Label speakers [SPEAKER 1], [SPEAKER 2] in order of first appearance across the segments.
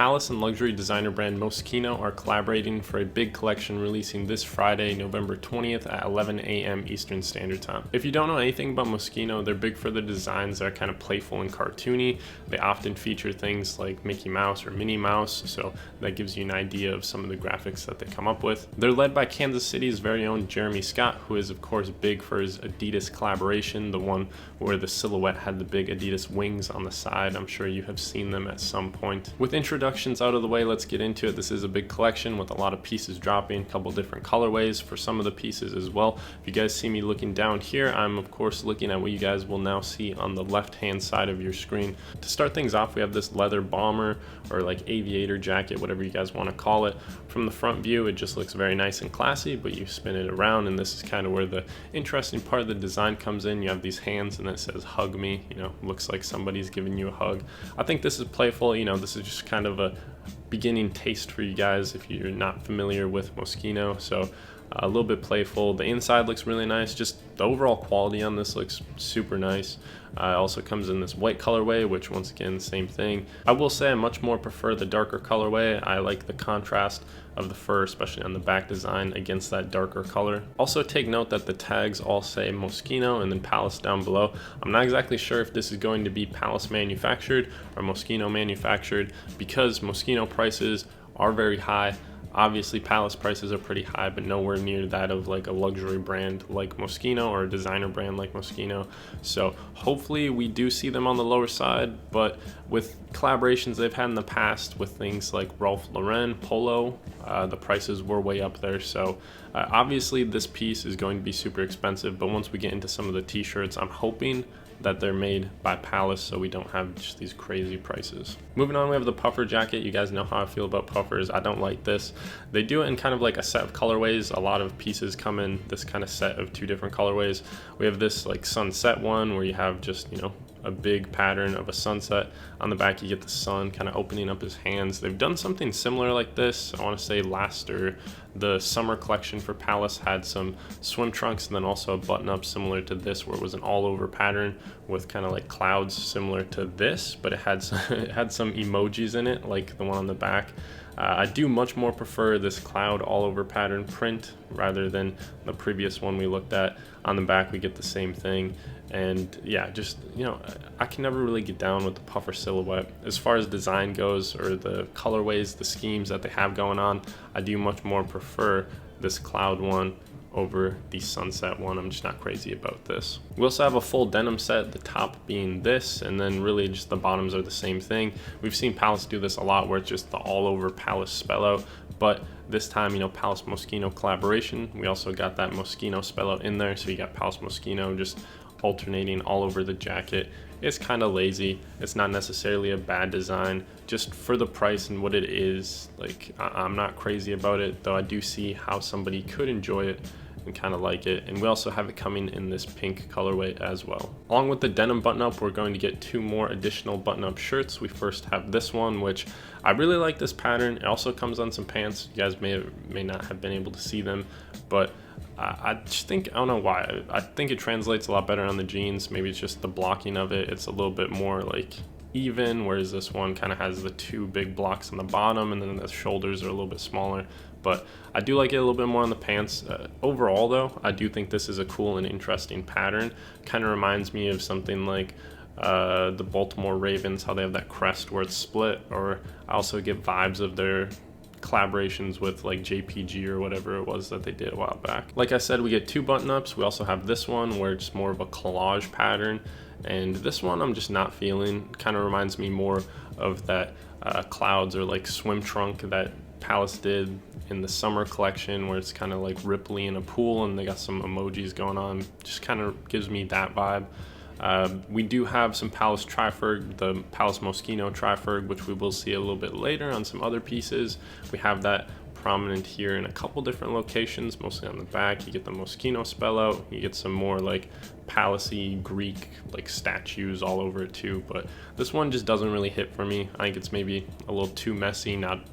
[SPEAKER 1] Palace and luxury designer brand MOSCHINO are collaborating for a big collection releasing this Friday, November 20th at 11 a.m. Eastern Standard Time. If you don't know anything about MOSCHINO, they're big for their designs that are kind of playful and cartoony. They often feature things like Mickey Mouse or Minnie Mouse, so that gives you an idea of some of the graphics that they come up with. They're led by Kansas City's very own Jeremy Scott, who is of course big for his Adidas collaboration, the one where the silhouette had the big Adidas wings on the side. I'm sure you have seen them at some point. With introductions out of the way, let's get into it. This is a big collection with a lot of pieces dropping, a couple different colorways for some of the pieces as well. If you guys see me looking down here, I'm of course looking at what you guys will now see on the left hand side of your screen. To start things off, we have this leather bomber or like aviator jacket, whatever you guys want to call it. From the front view, it just looks very nice and classy, but you spin it around and this is kind of where the interesting part of the design comes in. You have these hands and it says hug me, you know, looks like somebody's giving you a hug. I think this is playful, you know, this is just kind of a beginning taste for you guys if you're not familiar with MOSCHINO. So a little bit playful. The inside looks really nice. Just the overall quality on this looks super nice. It also comes in this white colorway, which once again, same thing. I will say I much more prefer the darker colorway. I like the contrast of the fur, especially on the back design, against that darker color. Also take note that the tags all say MOSCHINO and then Palace down below. I'm not exactly sure if this is going to be Palace manufactured or MOSCHINO manufactured, because MOSCHINO prices are very high. Obviously Palace prices are pretty high, but nowhere near that of like a luxury brand like MOSCHINO or a designer brand like MOSCHINO. So hopefully we do see them on the lower side, but with collaborations they've had in the past with things like Ralph Lauren, Polo, the prices were way up there. So obviously this piece is going to be super expensive, but once we get into some of the t-shirts, I'm hoping that they're made by Palace so we don't have just these crazy prices. Moving on, we have the puffer jacket. You guys know how I feel about puffers. I don't like this. They do it in kind of like a set of colorways. A lot of pieces come in this kind of set of two different colorways. We have this like sunset one where you have just, you know, a big pattern of a sunset. On the back you get the sun kind of opening up his hands. They've done something similar like this, I want to say last or the summer collection for Palace had some swim trunks and then also a button up similar to this where it was an all over pattern with kind of like clouds similar to this, but it had some emojis in it like the one on the back. I do much more prefer this cloud all over pattern print rather than the previous one we looked at. On the back we get the same thing, and yeah, just, you know, I can never really get down with the puffer silhouette. As far as design goes or the colorways, the schemes that they have going on, I do much more prefer this cloud one over the sunset one. I'm just not crazy about this. We also have a full denim set, the top being this, and then really just the bottoms are the same thing. We've seen Palace do this a lot where it's just the all over Palace spell out, but this time, you know, Palace MOSCHINO collaboration, we also got that MOSCHINO spell out in there, so you got Palace MOSCHINO just alternating all over the jacket. It's kind of lazy. It's not necessarily a bad design, just for the price and what it is. Like, I'm not crazy about it, though I do see how somebody could enjoy it and kind of like it. And we also have it coming in this pink colorway as well. Along with the denim button up, we're going to get two more additional button up shirts. We first have this one, which I really like this pattern. It also comes on some pants. You guys may not have been able to see them, but I just think, I don't know why, I think it translates a lot better on the jeans. Maybe it's just the blocking of it. It's a little bit more like even, whereas this one kind of has the two big blocks on the bottom and then the shoulders are a little bit smaller. But I do like it a little bit more on the pants. Overall though, I do think this is a cool and interesting pattern. Kind of reminds me of something like the Baltimore Ravens, how they have that crest where it's split, or I also get vibes of their collaborations with like JPG or whatever it was that they did a while back. Like I said, we get two button ups. We also have this one where it's more of a collage pattern, and this one I'm just not feeling. Kind of reminds me more of that clouds or like swim trunk that Palace did in the summer collection where it's kind of like ripply in a pool and they got some emojis going on. Just kind of gives me that vibe. We do have some Palace Triferg, the Palace MOSCHINO Triferg, which we will see a little bit later on some other pieces. We have that prominent here in a couple different locations, mostly on the back. You get the MOSCHINO spell out, you get some more like Palace-y Greek like statues all over it too, but this one just doesn't really hit for me. I think it's maybe a little too messy, not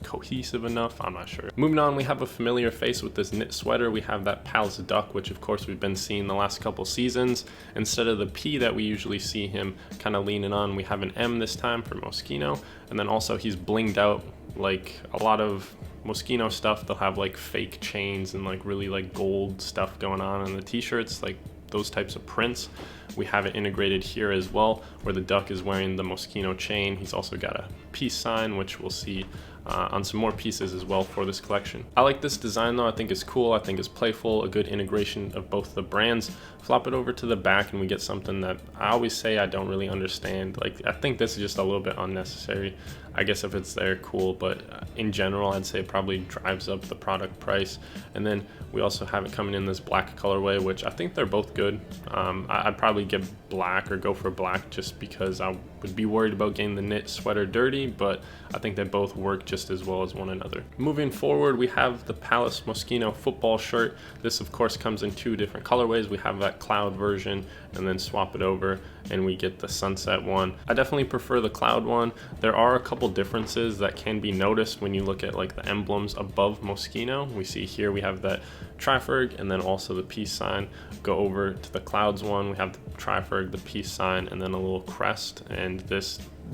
[SPEAKER 1] cohesive enough. I'm not sure. Moving on, we have a familiar face with this knit sweater. We have that Palace duck, which of course we've been seeing the last couple seasons. Instead of the P that we usually see him kind of leaning on, we have an M this time for Moschino. And then also he's blinged out like a lot of Moschino stuff. They'll have like fake chains and like really like gold stuff going on in the t-shirts, like those types of prints. We have it integrated here as well, where the duck is wearing the Moschino chain. He's also got a peace sign, which we'll see on some more pieces as well for this collection. I like this design though. I think it's cool. I think it's playful, a good integration of both the brands. Flop it over to the back and we get something that I always say I don't really understand. Like, I think this is just a little bit unnecessary. I guess if it's there, cool, but in general, I'd say it probably drives up the product price. And then we also have it coming in this black colorway, which I think they're both good. I'd probably get black or go for black just because I would be worried about getting the knit sweater dirty, but I think they both work just as well as one another. Moving forward, we have the Palace Moschino football shirt. This of course comes in two different colorways. We have that cloud version and then swap it over and we get the sunset one. I definitely prefer the cloud one. There are a couple differences that can be noticed when you look at like the emblems above Moschino. We see here we have that triferg and then also the peace sign. Go over to the clouds one, we have the triferg, the peace sign, and then a little crest. And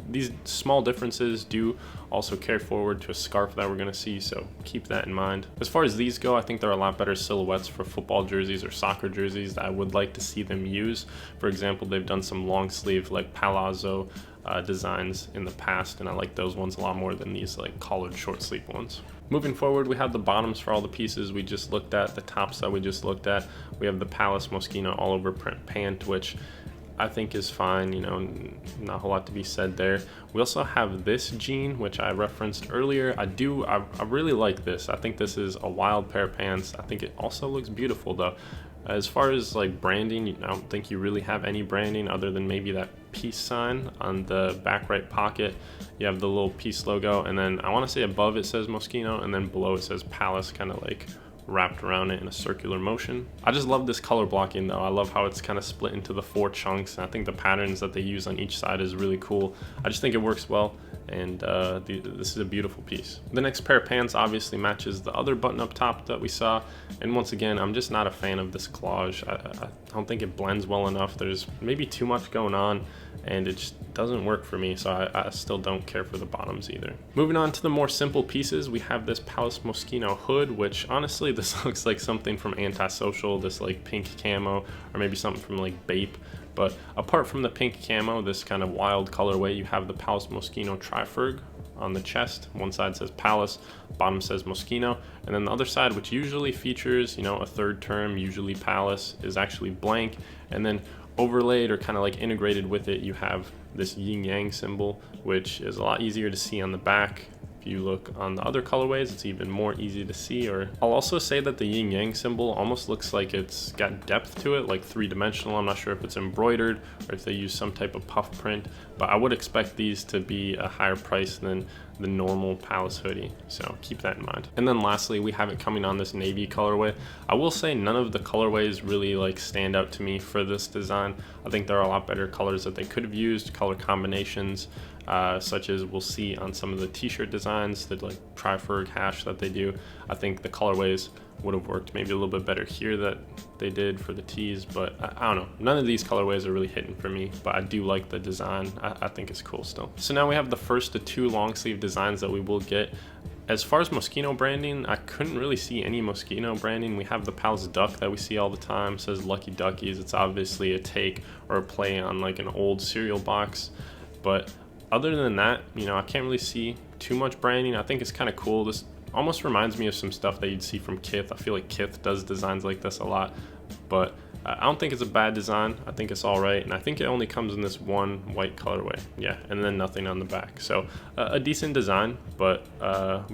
[SPEAKER 1] these small differences do also carry forward to a scarf that we're going to see, so keep that in mind. As far as these go, I think they're a lot better silhouettes for football jerseys or soccer jerseys that I would like to see them use. For example, they've done some long sleeve like palazzo designs in the past, and I like those ones a lot more than these like collared short sleeve ones. Moving forward, we have the bottoms for all the pieces we just looked at, the tops that we just looked at. We have the Palace Moschino all over print pant, which I think is fine, you know, not a whole lot to be said there. We also have this jean, which I referenced earlier. I really like this. I think this is a wild pair of pants. I think it also looks beautiful though. As far as like branding, I don't think you really have any branding other than maybe that peace sign on the back right pocket. You have the little peace logo, and then I want to say above it says Moschino, and then below it says Palace, kind of like wrapped around it in a circular motion. I just love this color blocking though. I love how it's kind of split into the 4 chunks, and I think the patterns that they use on each side is really cool. I just think it works well, and this is a beautiful piece. The next pair of pants obviously matches the other button up top that we saw, and once again, I'm just not a fan of this collage. I don't think it blends well enough. There's maybe too much going on, and it just doesn't work for me, so I still don't care for the bottoms either. Moving on to the more simple pieces, we have this Palace Moschino hood, which honestly this looks like something from Antisocial, this like pink camo, or maybe something from like Bape. But apart from the pink camo, this kind of wild colorway, you have the Palace Moschino triferg on the chest. One side says Palace, bottom says Moschino, and then the other side, which usually features, you know, a third term, usually Palace, is actually blank. And then overlaid or kind of like integrated with it, you have this yin yang symbol, which is a lot easier to see on the back. If you look on the other colorways, it's even more easy to see. Or I'll also say that the yin yang symbol almost looks like it's got depth to it, like 3-dimensional. I'm not sure if it's embroidered or if they use some type of puff print, but I would expect these to be a higher price than the normal Palace hoodie, so keep that in mind. And then lastly, we have it coming on this navy colorway. I will say none of the colorways really like stand out to me for this design. I think there are a lot better colors that they could have used, color combinations, such as we'll see on some of the t-shirt designs, the like triferg hash that they do. I think the colorways would have worked maybe a little bit better here that they did for the tees, but I don't know. None of these colorways are really hitting for me, but I do like the design. I think it's cool still. So now we have the first of 2 long sleeve designs that we will get. As far as Moschino branding, I couldn't really see any Moschino branding. We have the Palace duck that we see all the time. It says Lucky Duckies. It's obviously a take or a play on like an old cereal box, but other than that, you know, I can't really see too much branding. I think it's kind of cool. This almost reminds me of some stuff that you'd see from Kith. I feel like Kith does designs like this a lot, but I don't think it's a bad design. I think it's all right, and I think it only comes in this one white colorway. Yeah, and then nothing on the back. So a decent design, but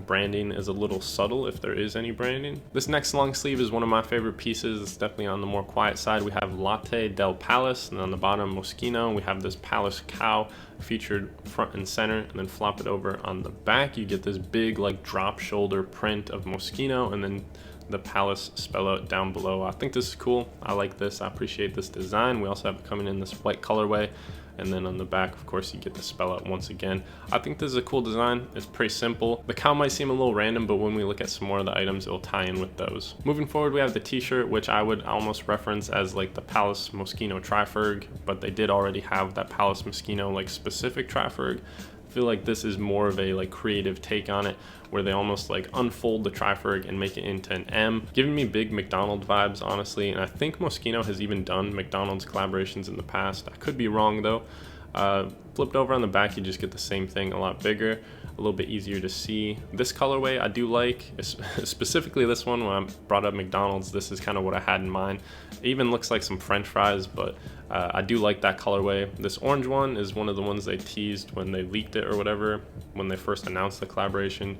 [SPEAKER 1] branding is a little subtle if there is any branding. This next long sleeve is one of my favorite pieces. It's definitely on the more quiet side. We have Latte del Palace, and on the bottom Moschino. We have this Palace cow featured front and center, and then flop it over on the back. You get this big like drop shoulder print of Moschino, and then the Palace spell out down below. I think this is cool. I like this. I appreciate this design. We also have it coming in this white colorway. and then on the back, of course, you get the spell out once again. I think this is a cool design. It's pretty simple. The cow might seem a little random, but when we look at some more of the items, it'll tie in with those. Moving forward, we have the t-shirt, which I would almost reference as like the Palace Moschino Triferg, but they did already have that Palace Moschino like specific Triferg. I feel like this is more of a like creative take on it, where they almost like unfold the Triferg and make it into an M, giving me big McDonald's vibes, honestly. And I think Moschino has even done McDonald's collaborations in the past. I could be wrong though. Flipped over on the back, you just get the same thing, a lot bigger, a little bit easier to see. This colorway I do like, specifically this one. When I brought up McDonald's, this is kind of what I had in mind. It even looks like some French fries, but I do like that colorway. This orange one is one of the ones they teased when they leaked it or whatever, when they first announced the collaboration.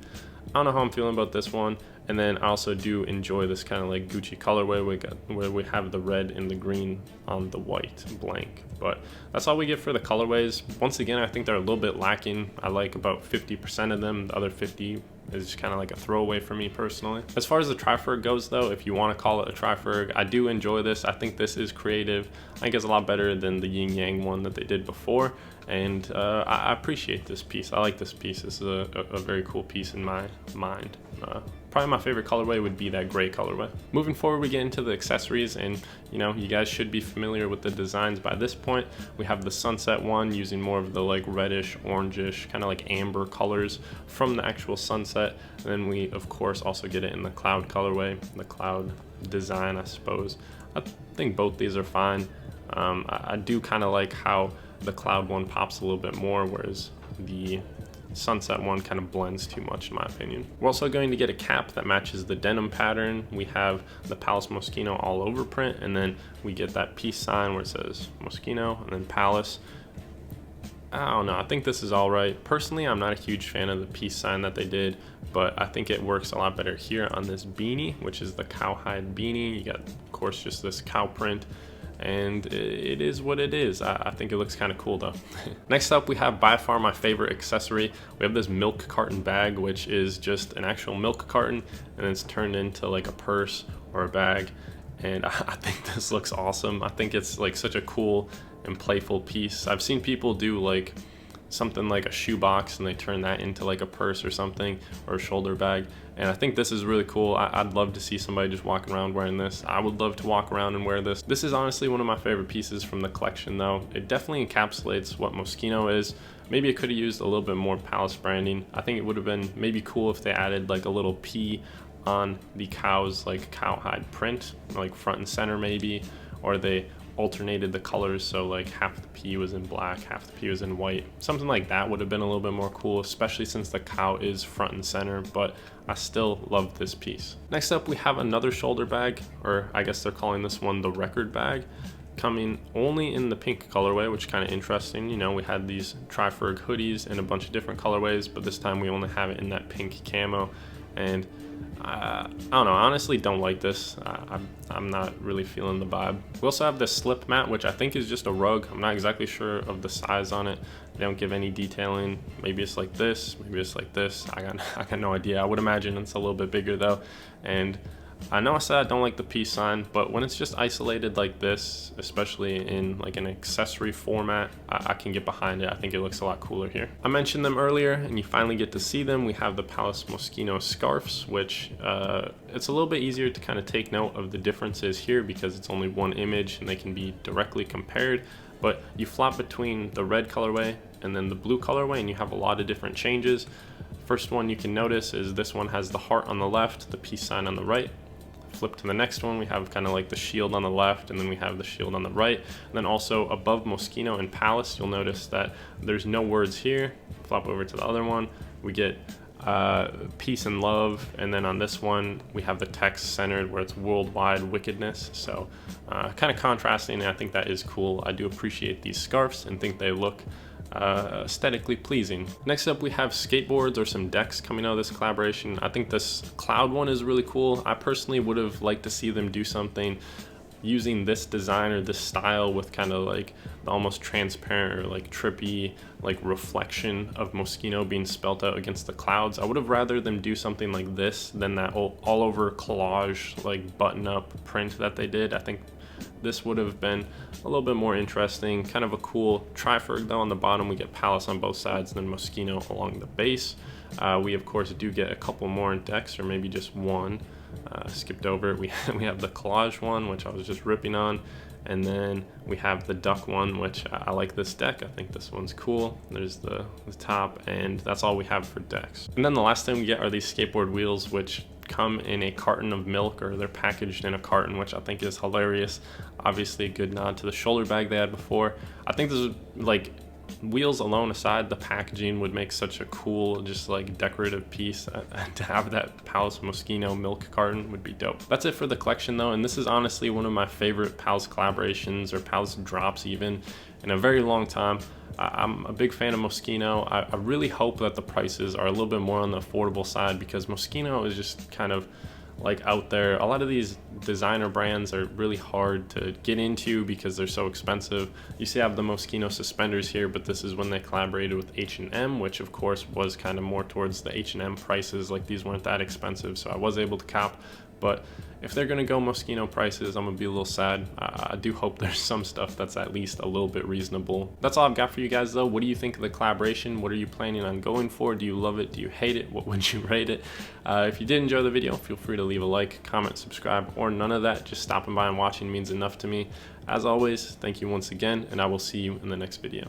[SPEAKER 1] I don't know how I'm feeling about this one. And then I also do enjoy this kind of like Gucci colorway where we have the red and the green on the white blank. But that's all we get for the colorways. Once again, I think they're a little bit lacking. I like about 50% of them. The other 50 is kind of like a throwaway for me personally. As far as the Triferg goes though, if you want to call it a Triferg, I do enjoy this. I think this is creative. I think it's a lot better than the yin yang one that they did before. And I appreciate this piece. I like this piece. This is a very cool piece in my mind. Probably my favorite colorway would be that gray colorway. Moving forward, we get into the accessories, and you know, you guys should be familiar with the designs by this point. We have the sunset one using more of the like reddish, orangish, kind of like amber colors from the actual sunset. And then we of course also get it in the cloud colorway, the cloud design, I suppose. I think both these are fine. I do kind of like how the cloud one pops a little bit more, whereas the sunset one kind of blends too much in my opinion. We're also going to get a cap that matches the denim pattern. We have the Palace Moschino all over print, and then we get that peace sign where it says Moschino and then Palace. I don't know, I think this is all right. Personally, I'm not a huge fan of the peace sign that they did, but I think it works a lot better here on this beanie, which is the cowhide beanie. You got, of course, just this cow print, and it is what it is. I think it looks kind of cool though. Next up, we have by far my favorite accessory. We have this milk carton bag, which is just an actual milk carton, and it's turned into like a purse or a bag. And I think this looks awesome. I think it's like such a cool and playful piece. I've seen people do like something like a shoebox and they turn that into like a purse or something, or a shoulder bag, and I think this is really cool. I'd love to see somebody just walking around wearing this. I would love to walk around and wear this. This is honestly one of my favorite pieces from the collection though. It definitely encapsulates what Moschino is. Maybe it could have used a little bit more Palace branding. I think it would have been maybe cool if they added like a little P on the cow's like cowhide print, like front and center maybe, or they alternated the colors, so like half the P was in black, half the P was in white. Something like that would have been a little bit more cool, especially since the cow is front and center, but I still love this piece. Next up, we have another shoulder bag, or I guess they're calling this one the record bag, coming only in the pink colorway, which is kind of interesting. You know, we had these Triferg hoodies in a bunch of different colorways, but this time we only have it in that pink camo. And I don't know, I honestly don't like this. I'm not really feeling the vibe. We also have this slip mat, which I think is just a rug. I'm not exactly sure of the size on it. They don't give any detailing. Maybe it's like this, maybe it's like this. I got no idea. I would imagine it's a little bit bigger though. And I know I said I don't like the peace sign, but when it's just isolated like this, especially in like an accessory format, I can get behind it. I think it looks a lot cooler here. I mentioned them earlier, and you finally get to see them. We have the Palace Moschino scarves, which it's a little bit easier to kind of take note of the differences here because it's only one image and they can be directly compared. But you flop between the red colorway and then the blue colorway, and you have a lot of different changes. First one you can notice is this one has the heart on the left, the peace sign on the right. Flip to the next one, we have kind of like the shield on the left, and then we have the shield on the right. And then also above Moschino and Palace, you'll notice that there's no words here. Flop over to the other one, we get peace and love, and then on this one we have the text centered where it's worldwide wickedness. So kind of contrasting, and I think that is cool. I do appreciate these scarves and think they look aesthetically pleasing. Next up, we have skateboards or some decks coming out of this collaboration. I think this cloud one is really cool. I personally would have liked to see them do something using this design or this style with kind of like the almost transparent or like trippy like reflection of Moschino being spelt out against the clouds. I would have rather them do something like this than that all over collage like button up print that they did. I think this would have been a little bit more interesting. Kind of a cool triferg though. On the bottom we get Palace on both sides, then Moschino along the base. We of course do get a couple more in decks, or maybe just one. Skipped over it. We have the collage one, which I was just ripping on, and then we have the duck one, which I like this deck. I think this one's cool. There's the top, and that's all we have for decks. And then the last thing we get are these skateboard wheels, which come in a carton of milk, or they're packaged in a carton, which I think is hilarious. Obviously a good nod to the shoulder bag they had before. I think this is like, wheels alone aside, the packaging would make such a cool, just like decorative piece. To have that Palace Moschino milk carton would be dope. That's it for the collection though, and this is honestly one of my favorite Palace collaborations, or Palace drops even, in a very long time. I'm a big fan of Moschino. I really hope that the prices are a little bit more on the affordable side, because Moschino is just kind of like out there. A lot of these designer brands are really hard to get into because they're so expensive. You see I have the Moschino suspenders here, but this is when they collaborated with H&M, which of course was kind of more towards the H&M prices. Like, these weren't that expensive, so I was able to cop. But if they're gonna go Moschino prices, I'm gonna be a little sad. I do hope there's some stuff that's at least a little bit reasonable. That's all I've got for you guys though. What do you think of the collaboration? What are you planning on going for? Do you love it? Do you hate it? What would you rate it? If you did enjoy the video, feel free to leave a like, comment, subscribe, or none of that. Just stopping by and watching means enough to me. As always, thank you once again, and I will see you in the next video.